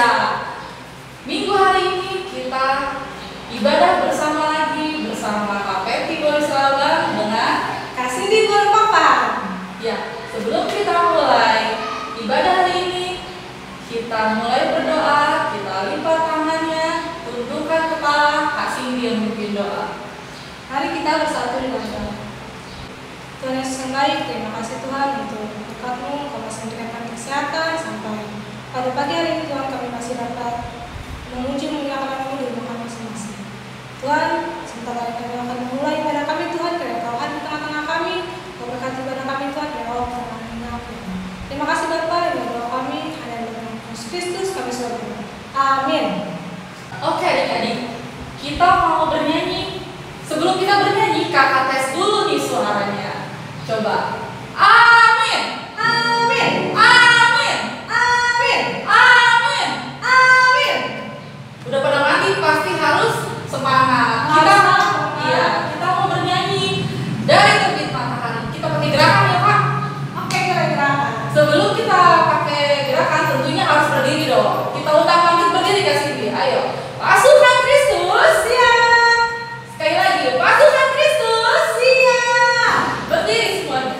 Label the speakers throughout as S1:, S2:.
S1: Ya, minggu hari ini kita ibadah bersama lagi bersama Kak Peti Bolisalga dengan
S2: Kasih di Papa.
S1: Ya, sebelum kita mulai ibadah hari ini, kita mulai berdoa, kita lipat tangannya, tundukkan kepala, kasih dia memimpin doa.
S2: Mari kita bersatu dengan doa. Tuhan Yesus yang baik, terima kasih Tuhan untuk berkat-Mu, Kau masih memberikan kami kesehatan sampai pada pagi hari ini Tuhan kami masih dapat memuji memuliakan nama-Mu di rumah kami masing-masing. Tuhan, sebentar lagi kami akan memulai ibadah kami Tuhan, kiranya Kau hadir di tengah-tengah kami, Kau berkati ibadah kami Tuhan, kiranya Kau berkati. Terima kasih Bapa, yang doa kami hanya di dalam Yesus Kristus kami sudah berdoa. Amin.
S1: Oke adik-adik, kita mau bernyanyi. Sebelum kita bernyanyi, kakak tes dulu nih suaranya. Coba. Amin.
S2: Amin.
S1: Amin.
S2: Amin.
S1: Amin.
S2: Amin.
S1: Udah pada mati pasti harus semangat. Kita kita mau bernyanyi dari terbit matahari. Kita pakai gerakan ya Kak.
S2: Oke, gerakan.
S1: Sebelum kita pakai gerakan tentunya harus berdiri dong. Kita undang langit berdiri ke sini. Ayo. Pasukan Kristus siap. Sekali lagi, pasukan Kristus siap. Berdiri semuanya.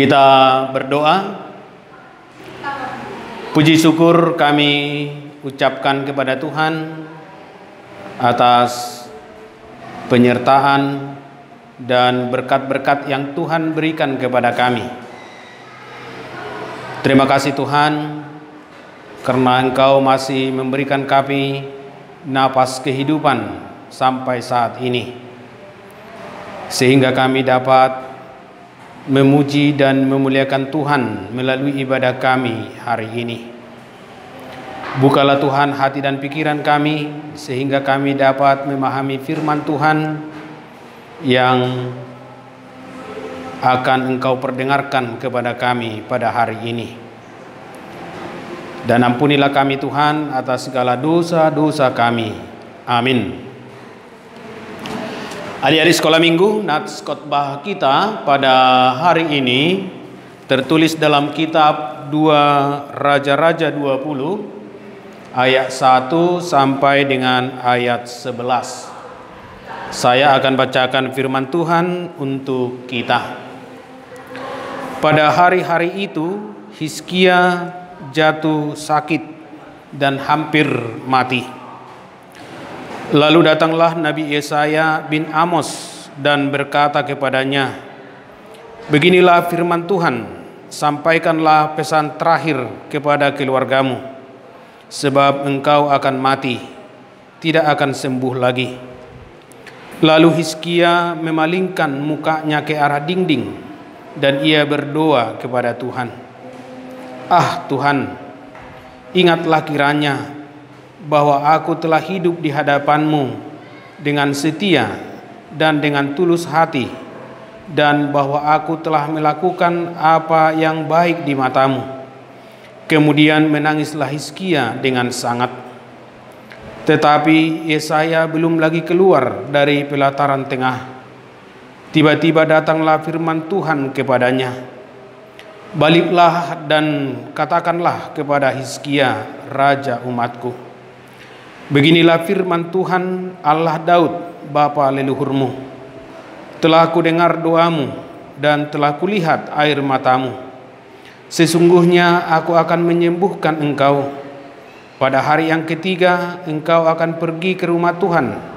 S3: Kita berdoa. Puji syukur kami ucapkan kepada Tuhan atas penyertaan dan berkat-berkat yang Tuhan berikan kepada kami. Terima kasih Tuhan, karena Engkau masih memberikan kami napas kehidupan sampai saat ini, sehingga kami dapat memuji dan memuliakan Tuhan melalui ibadah kami hari ini. Bukalah Tuhan hati dan pikiran kami, sehingga kami dapat memahami firman Tuhan yang akan Engkau perdengarkan kepada kami pada hari ini. Dan ampunilah kami Tuhan atas segala dosa-dosa kami. Amin. Adik-adik sekolah minggu, nats khotbah kita pada hari ini tertulis dalam kitab 2 Raja-Raja 20 ayat 1 sampai dengan ayat 11. Saya akan bacakan firman Tuhan untuk kita. Pada hari-hari itu Hizkia jatuh sakit dan hampir mati. Lalu datanglah Nabi Yesaya bin Amos dan berkata kepadanya, "Beginilah firman Tuhan, sampaikanlah pesan terakhir kepada keluargamu, sebab engkau akan mati, tidak akan sembuh lagi." Lalu Hizkia memalingkan mukanya ke arah dinding dan ia berdoa kepada Tuhan, "Ah Tuhan, ingatlah kiranya bahwa aku telah hidup di hadapan-Mu dengan setia dan dengan tulus hati, dan bahwa aku telah melakukan apa yang baik di mata-Mu." Kemudian menangislah Hizkia dengan sangat. Tetapi Yesaya belum lagi keluar dari pelataran tengah. Tiba-tiba datanglah firman Tuhan kepadanya, "Baliklah dan katakanlah kepada Hizkia, raja umatku, beginilah firman Tuhan Allah Daud, bapa leluhurmu. Telah kudengar doamu dan telah kulihat air matamu. Sesungguhnya aku akan menyembuhkan engkau. Pada hari yang ketiga engkau akan pergi ke rumah Tuhan.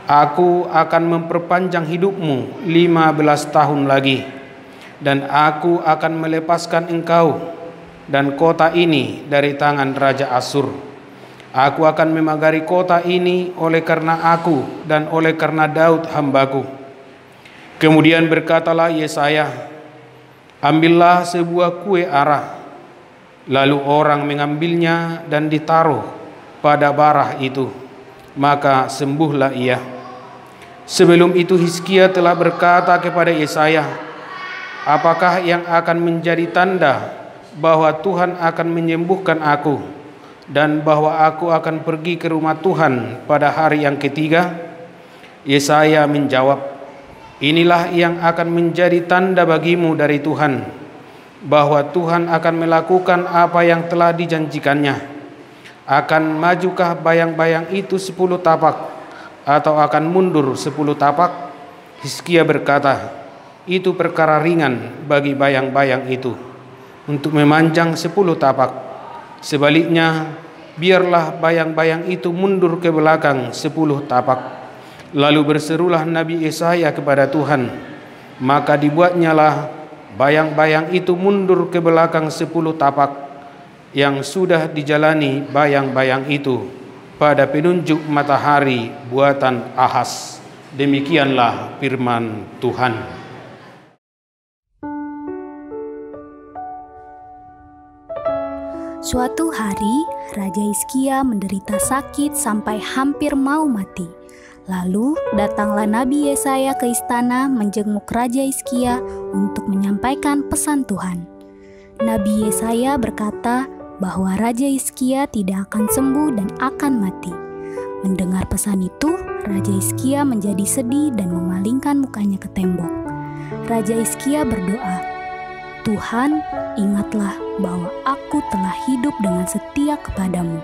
S3: Aku akan memperpanjang hidupmu 15 tahun lagi, dan aku akan melepaskan engkau dan kota ini dari tangan Raja Asyur. Aku akan memagari kota ini oleh karena aku dan oleh karena Daud hambaku." Kemudian berkatalah Yesaya, "Ambillah sebuah kue arah." Lalu orang mengambilnya dan ditaruh pada barah itu, maka sembuhlah ia. Sebelum itu Hizkia telah berkata kepada Yesaya, "Apakah yang akan menjadi tanda bahwa Tuhan akan menyembuhkan aku, dan bahwa aku akan pergi ke rumah Tuhan pada hari yang ketiga?" Yesaya menjawab, "Inilah yang akan menjadi tanda bagimu dari Tuhan, bahwa Tuhan akan melakukan apa yang telah dijanjikannya. Akan majukah bayang-bayang itu 10 tapak, atau akan mundur 10 tapak?" Hizkia berkata, "Itu perkara ringan bagi bayang-bayang itu, untuk memanjang 10 tapak. Sebaliknya, biarlah bayang-bayang itu mundur ke belakang 10 tapak." Lalu berserulah Nabi Yesaya kepada Tuhan, maka dibuatnyalah bayang-bayang itu mundur ke belakang 10 tapak, yang sudah dijalani bayang-bayang itu pada penunjuk matahari buatan Ahaz. Demikianlah firman Tuhan.
S4: Suatu hari, Raja Hizkia menderita sakit sampai hampir mau mati. Lalu datanglah Nabi Yesaya ke istana menjenguk Raja Hizkia untuk menyampaikan pesan Tuhan. Nabi Yesaya berkata bahwa Raja Hizkia tidak akan sembuh dan akan mati. Mendengar pesan itu, Raja Hizkia menjadi sedih dan memalingkan mukanya ke tembok. Raja Hizkia berdoa, "Tuhan, ingatlah bahwa aku telah hidup dengan setia kepadamu."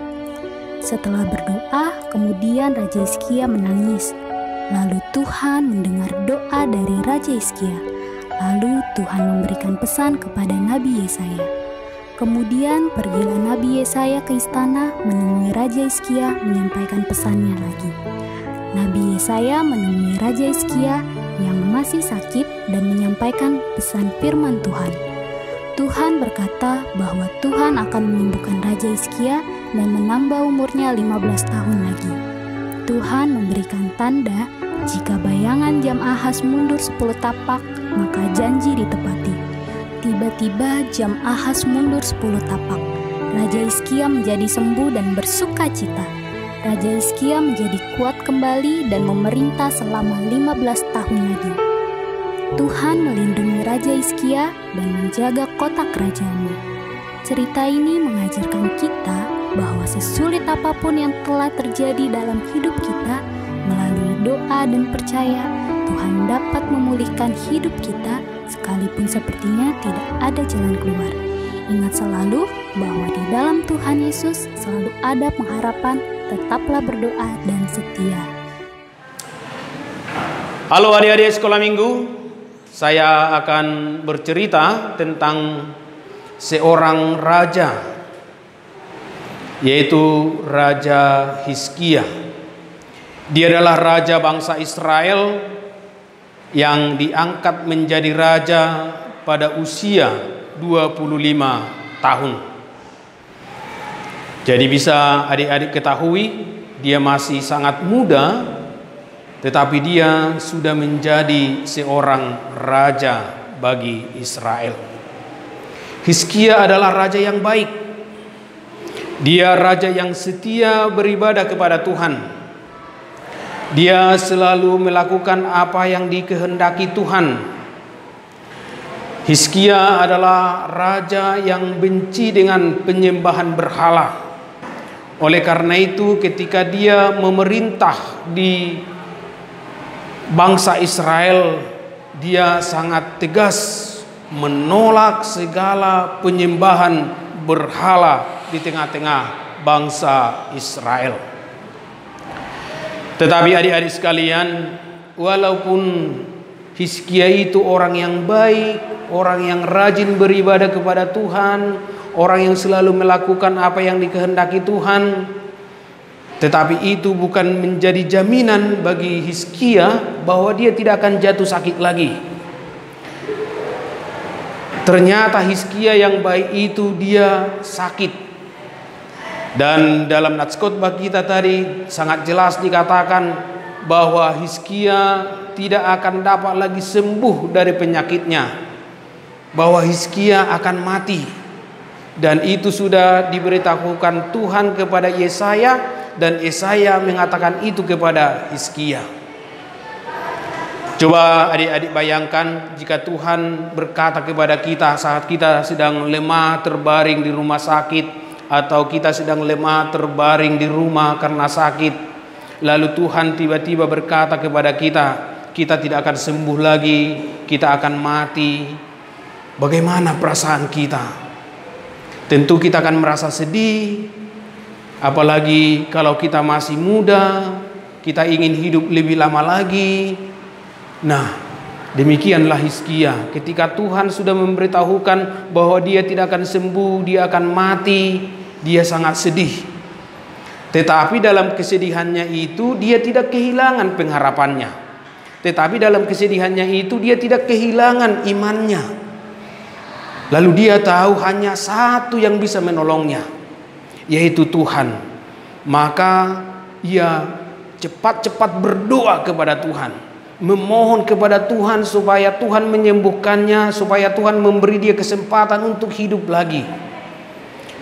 S4: Setelah berdoa, kemudian Raja Hizkia menangis. Lalu Tuhan mendengar doa dari Raja Hizkia. Lalu Tuhan memberikan pesan kepada Nabi Yesaya. Kemudian pergilah Nabi Yesaya ke istana menemui Raja Hizkia menyampaikan pesannya lagi. Nabi Yesaya menemui Raja Hizkia yang masih sakit dan menyampaikan pesan firman Tuhan. Tuhan berkata bahwa Tuhan akan menyembuhkan Raja Hizkia dan menambah umurnya 15 tahun lagi. Tuhan memberikan tanda jika bayangan jam Ahaz mundur 10 tapak, maka janji ditepati. Tiba-tiba jam Ahaz mundur 10 tapak. Raja Hizkia menjadi sembuh dan bersuka cita. Raja Hizkia menjadi kuat kembali dan memerintah selama 15 tahun lagi. Tuhan melindungi Raja Hizkia dan menjaga kota kerajaannya. Cerita ini mengajarkan kita bahwa sesulit apapun yang telah terjadi dalam hidup kita, melalui doa dan percaya, Tuhan dapat memulihkan hidup kita sekalipun sepertinya tidak ada jalan keluar. Ingat selalu bahwa di dalam Tuhan Yesus selalu ada pengharapan. Tetaplah berdoa dan setia.
S3: Halo adik-adik sekolah minggu, saya akan bercerita tentang seorang raja, yaitu Raja Hizkia. Dia adalah raja bangsa Israel yang diangkat menjadi raja pada usia 25 tahun. Jadi bisa adik-adik ketahui, dia masih sangat muda, tetapi dia sudah menjadi seorang raja bagi Israel. Hizkia adalah raja yang baik. Dia raja yang setia beribadah kepada Tuhan. Dia selalu melakukan apa yang dikehendaki Tuhan. Hizkia adalah raja yang benci dengan penyembahan berhala. Oleh karena itu ketika dia memerintah di bangsa Israel, dia sangat tegas menolak segala penyembahan berhala di tengah-tengah bangsa Israel. Tetapi adik-adik sekalian, walaupun Hizkia itu orang yang baik, orang yang rajin beribadah kepada Tuhan, orang yang selalu melakukan apa yang dikehendaki Tuhan, tetapi itu bukan menjadi jaminan bagi Hizkia bahwa dia tidak akan jatuh sakit lagi. Ternyata Hizkia yang baik itu dia sakit. Dan dalam nats khotbah kita tadi sangat jelas dikatakan bahwa Hizkia tidak akan dapat lagi sembuh dari penyakitnya, bahwa Hizkia akan mati. Dan itu sudah diberitahukan Tuhan kepada Yesaya, dan Yesaya mengatakan itu kepada Hizkia. Coba adik-adik bayangkan jika Tuhan berkata kepada kita saat kita sedang lemah terbaring di rumah sakit, atau kita sedang lemah terbaring di rumah karena sakit, lalu Tuhan tiba-tiba berkata kepada kita, kita tidak akan sembuh lagi, kita akan mati. Bagaimana perasaan kita? Tentu kita akan merasa sedih, apalagi kalau kita masih muda, kita ingin hidup lebih lama lagi. Nah, demikianlah Hizkia. Ketika Tuhan sudah memberitahukan bahwa dia tidak akan sembuh, dia akan mati, dia sangat sedih. Tetapi dalam kesedihannya itu dia tidak kehilangan pengharapannya. Tetapi dalam kesedihannya itu dia tidak kehilangan imannya. Lalu dia tahu hanya satu yang bisa menolongnya, yaitu Tuhan. Maka ia cepat-cepat berdoa kepada Tuhan, memohon kepada Tuhan supaya Tuhan menyembuhkannya, supaya Tuhan memberi dia kesempatan untuk hidup lagi.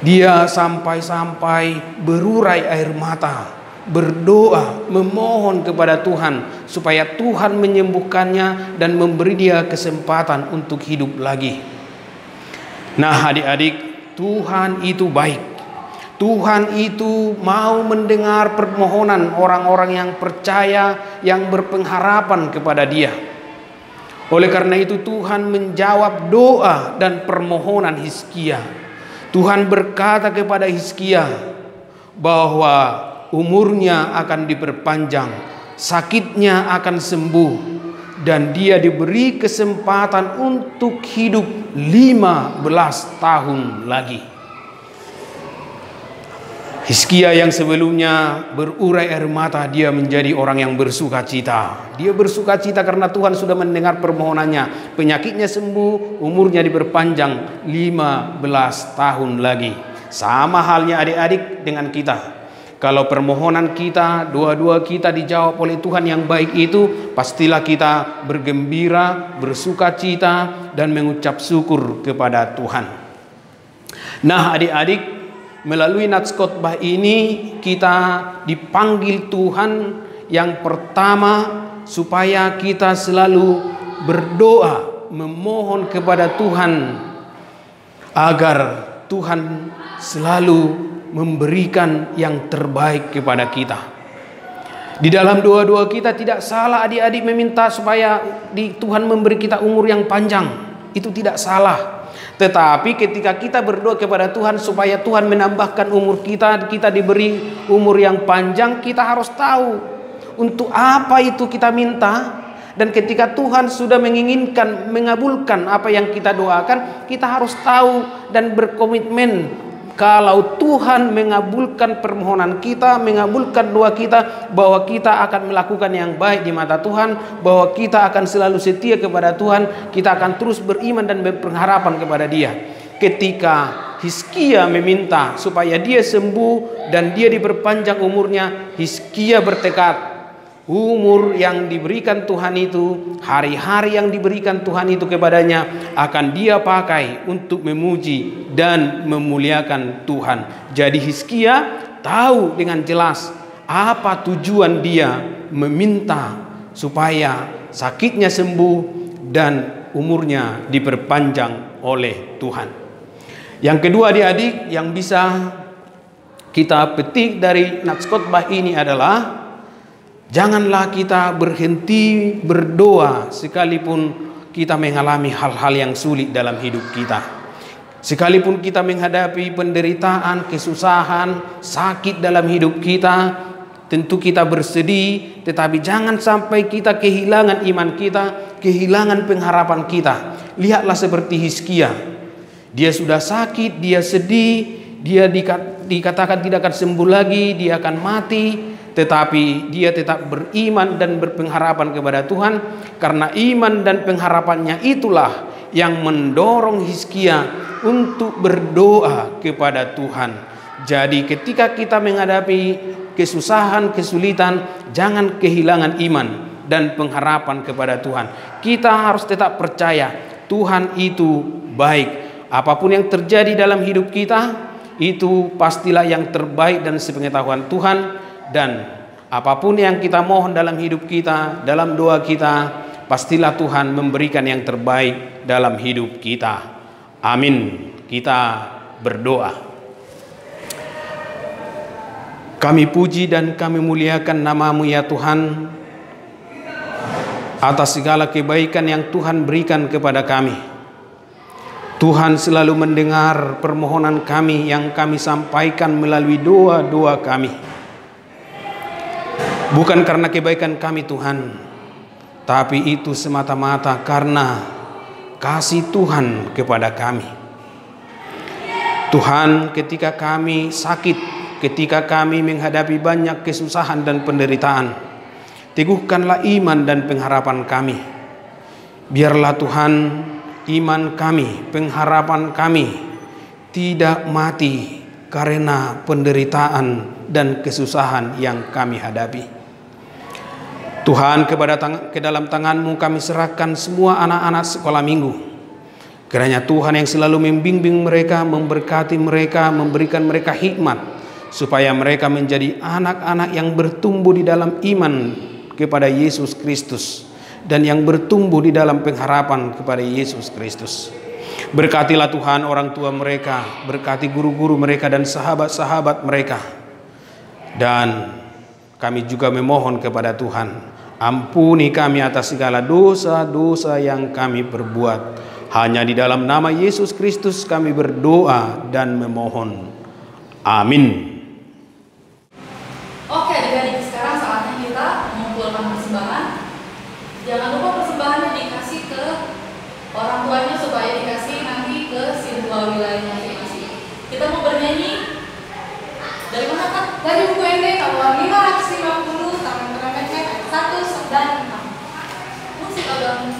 S3: Dia sampai-sampai berurai air mata, berdoa, memohon kepada Tuhan supaya Tuhan menyembuhkannya dan memberi dia kesempatan untuk hidup lagi. Nah adik-adik, Tuhan itu baik. Tuhan itu mau mendengar permohonan orang-orang yang percaya, yang berpengharapan kepada Dia. Oleh karena itu Tuhan menjawab doa dan permohonan Hizkia. Tuhan berkata kepada Hizkia bahwa umurnya akan diperpanjang, sakitnya akan sembuh, dan dia diberi kesempatan untuk hidup 15 tahun lagi. Hizkia yang sebelumnya berurai air mata, dia menjadi orang yang bersuka cita. Dia bersuka cita karena Tuhan sudah mendengar permohonannya. Penyakitnya sembuh, umurnya diperpanjang 15 tahun lagi. Sama halnya adik-adik dengan kita. Kalau permohonan kita, doa-doa kita dijawab oleh Tuhan yang baik itu, pastilah kita bergembira, bersuka cita, dan mengucap syukur kepada Tuhan. Nah adik-adik, melalui nats khotbah ini kita dipanggil Tuhan yang pertama supaya kita selalu berdoa, memohon kepada Tuhan agar Tuhan selalu memberikan yang terbaik kepada kita. Di dalam doa-doa kita tidak salah adik-adik meminta supaya Tuhan memberi kita umur yang panjang. Itu tidak salah. Tetapi ketika kita berdoa kepada Tuhan supaya Tuhan menambahkan umur kita, kita diberi umur yang panjang, kita harus tahu untuk apa itu kita minta. Dan ketika Tuhan sudah menginginkan mengabulkan apa yang kita doakan, kita harus tahu dan berkomitmen kalau Tuhan mengabulkan permohonan kita, mengabulkan doa kita, bahwa kita akan melakukan yang baik di mata Tuhan, bahwa kita akan selalu setia kepada Tuhan, kita akan terus beriman dan berpengharapan kepada Dia. Ketika Hizkia meminta supaya dia sembuh dan dia diperpanjang umurnya, Hizkia bertekad umur yang diberikan Tuhan itu, hari-hari yang diberikan Tuhan itu kepadanya akan dia pakai untuk memuji dan memuliakan Tuhan. Jadi Hizkia tahu dengan jelas apa tujuan dia meminta supaya sakitnya sembuh dan umurnya diperpanjang oleh Tuhan. Yang kedua adik-adik yang bisa kita petik dari nats khotbah ini adalah janganlah kita berhenti berdoa sekalipun kita mengalami hal-hal yang sulit dalam hidup kita. Sekalipun kita menghadapi penderitaan, kesusahan, sakit dalam hidup kita, tentu kita bersedih, tetapi jangan sampai kita kehilangan iman kita, kehilangan pengharapan kita. Lihatlah seperti Hizkia. Dia sudah sakit, dia sedih, dia dikatakan tidak akan sembuh lagi, dia akan mati. Tetapi dia tetap beriman dan berpengharapan kepada Tuhan. Karena iman dan pengharapannya itulah yang mendorong Hizkia untuk berdoa kepada Tuhan. Jadi ketika kita menghadapi kesusahan, kesulitan, jangan kehilangan iman dan pengharapan kepada Tuhan. Kita harus tetap percaya Tuhan itu baik. Apapun yang terjadi dalam hidup kita, itu pastilah yang terbaik dan sepengetahuan Tuhan. Dan apapun yang kita mohon dalam hidup kita, dalam doa kita, pastilah Tuhan memberikan yang terbaik dalam hidup kita. Amin. Kita berdoa. Kami puji dan kami muliakan nama-Mu ya Tuhan, atas segala kebaikan yang Tuhan berikan kepada kami. Tuhan selalu mendengar permohonan kami yang kami sampaikan melalui doa-doa kami. Bukan karena kebaikan kami Tuhan, tapi itu semata-mata karena kasih Tuhan kepada kami. Tuhan, ketika kami sakit, ketika kami menghadapi banyak kesusahan dan penderitaan, teguhkanlah iman dan pengharapan kami. Biarlah Tuhan, iman kami, pengharapan kami tidak mati karena penderitaan dan kesusahan yang kami hadapi. Tuhan, ke dalam tangan-Mu kami serahkan semua anak-anak sekolah minggu. Kiranya Tuhan yang selalu membimbing mereka, memberkati mereka, memberikan mereka hikmat, supaya mereka menjadi anak-anak yang bertumbuh di dalam iman kepada Yesus Kristus, dan yang bertumbuh di dalam pengharapan kepada Yesus Kristus. Berkatilah Tuhan orang tua mereka, berkati guru-guru mereka dan sahabat-sahabat mereka. Dan kami juga memohon kepada Tuhan, ampuni kami atas segala dosa-dosa yang kami perbuat. Hanya di dalam nama Yesus Kristus kami berdoa dan memohon. Amin.
S1: Oke adik-adik, sekarang saatnya kita mengumpulkan persembahan. Jangan lupa persembahan orang tuanya supaya dikasih nanti ke si dua wilayah masing-masing. Kita mau bernyanyi dari mana Kak?
S2: Dari buku ND nomor 550 Taman Keramaian ayat 1 dan 6.
S1: Musik agama.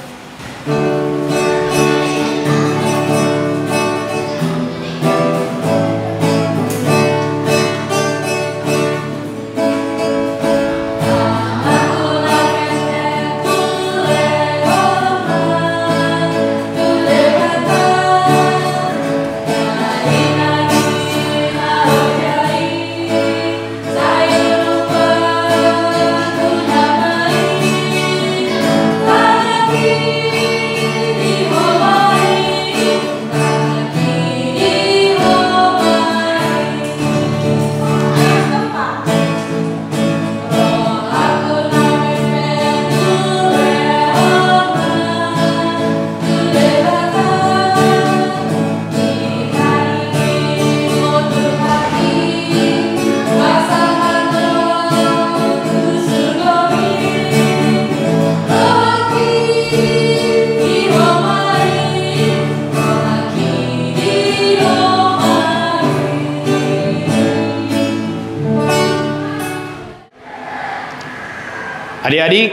S3: Adik-adik,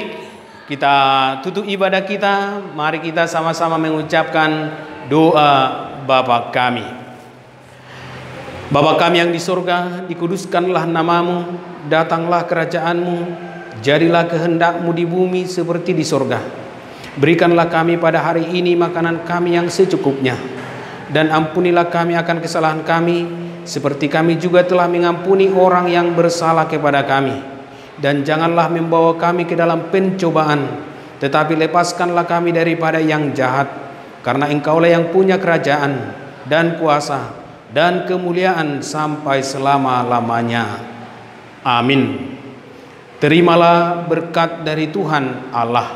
S3: kita tutup ibadah kita. Mari kita sama-sama mengucapkan doa Bapa kami. Bapa kami yang di surga, dikuduskanlah namamu, datanglah kerajaanmu, jadilah kehendakmu di bumi seperti di surga. Berikanlah kami pada hari ini makanan kami yang secukupnya, dan ampunilah kami akan kesalahan kami, seperti kami juga telah mengampuni orang yang bersalah kepada kami. Dan janganlah membawa kami ke dalam pencobaan, tetapi lepaskanlah kami daripada yang jahat. Karena Engkaulah yang punya kerajaan dan kuasa dan kemuliaan sampai selama-lamanya. Amin. Terimalah berkat dari Tuhan Allah.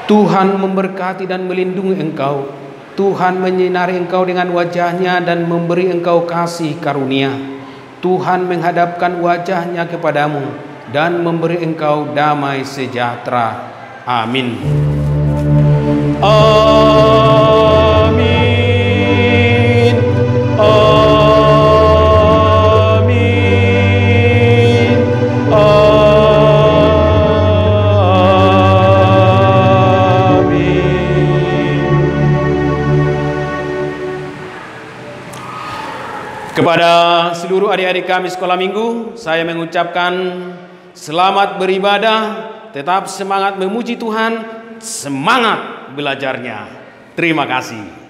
S3: Tuhan memberkati dan melindungi engkau. Tuhan menyinari engkau dengan wajahnya dan memberi engkau kasih karunia. Tuhan menghadapkan wajahnya kepadamu dan memberi engkau damai sejahtera. Amin. Amin. Amin. Kepada seluruh adik-adik kami sekolah minggu, saya mengucapkan selamat beribadah, tetap semangat memuji Tuhan, semangat belajarnya. Terima kasih.